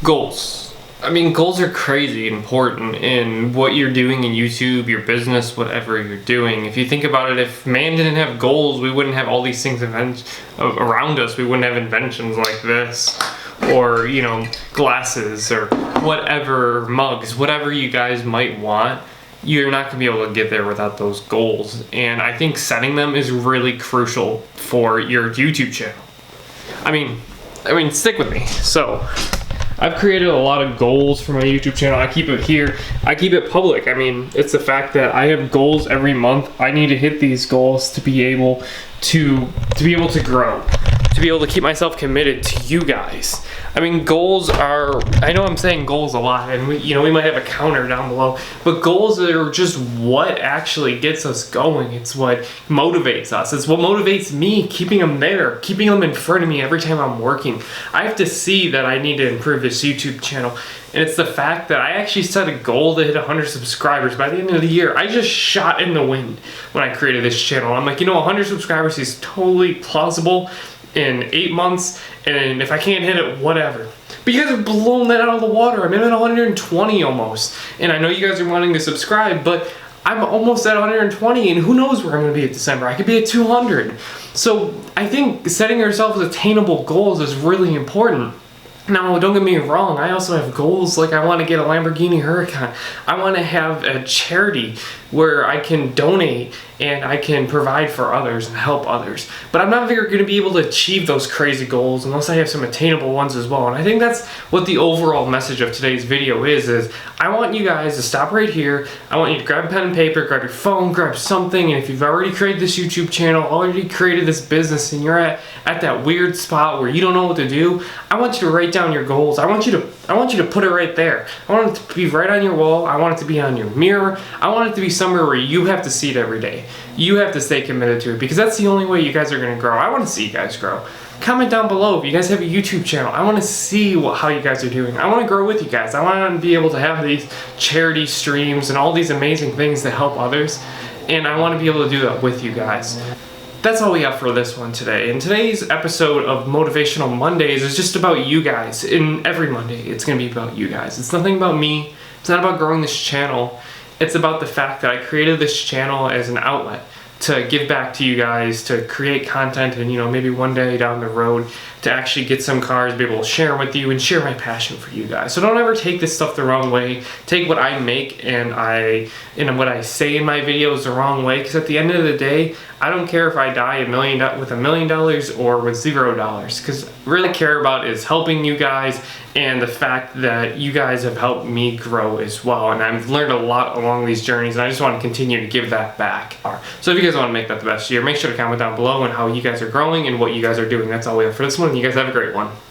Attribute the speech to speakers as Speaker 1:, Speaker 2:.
Speaker 1: Goals. I mean, goals are crazy important in what you're doing in YouTube, your business, whatever you're doing. If you think about it, if man didn't have goals, we wouldn't have all these things around us. We wouldn't have inventions like this, or, glasses, or whatever, mugs, whatever you guys might want. You're not going to be able to get there without those goals. And I think setting them is really crucial for your YouTube channel. I mean, stick with me. So, I've created a lot of goals for my YouTube channel. I keep it here. I keep it public. I mean, it's the fact that I have goals every month. I need to hit these goals to be able to grow, to be able to keep myself committed to you guys. I mean, goals are, I know I'm saying goals a lot, and we might have a counter down below, but goals are just what actually gets us going. It's what motivates us. It's what motivates me, keeping them there, keeping them in front of me every time I'm working. I have to see that I need to improve this YouTube channel, and it's the fact that I actually set a goal to hit 100 subscribers by the end of the year. I just shot in the wind when I created this channel. I'm like, 100 subscribers is totally plausible in 8 months, and if I can't hit it, whatever. But you guys have blown that out of the water. I'm at 120 almost, and I know you guys are wanting to subscribe, but I'm almost at 120, and who knows where I'm going to be at December. I could be at 200. So I think setting yourself attainable goals is really important. Now, don't get me wrong, I also have goals, like I want to get a Lamborghini Huracan. I want to have a charity where I can donate and I can provide for others and help others. But I'm not going to be able to achieve those crazy goals unless I have some attainable ones as well. And I think that's what the overall message of today's video is I want you guys to stop right here. I want you to grab a pen and paper, grab your phone, grab something, and if you've already created this YouTube channel, already created this business, and you're at that weird spot where you don't know what to do, I want you to write down your goals. I want you to put it right there. I want it to be right on your wall. I want it to be on your mirror. I want it to be somewhere where you have to see it every day. You have to stay committed to it, because that's the only way you guys are going to grow. I want to see you guys grow. Comment down below if you guys have a YouTube channel. I want to see how you guys are doing. I want to grow with you guys. I want to be able to have these charity streams and all these amazing things that help others, and I want to be able to do that with you guys. That's all we have for this one today. And today's episode of Motivational Mondays is just about you guys. In every Monday, it's going to be about you guys. It's nothing about me. It's not about growing this channel. It's about the fact that I created this channel as an outlet to give back to you guys, to create content, and maybe one day down the road to actually get some cars, be able to share them with you and share my passion for you guys. So don't ever take this stuff the wrong way. Take what I make and what I say in my videos the wrong way, because at the end of the day, I don't care if I die with $1 million or with $0, because really care about is helping you guys and the fact that you guys have helped me grow as well. And I've learned a lot along these journeys, and I just want to continue to give that back. So if you guys want to make that the best year, make sure to comment down below on how you guys are growing and what you guys are doing. That's all we have for this one. You guys have a great one.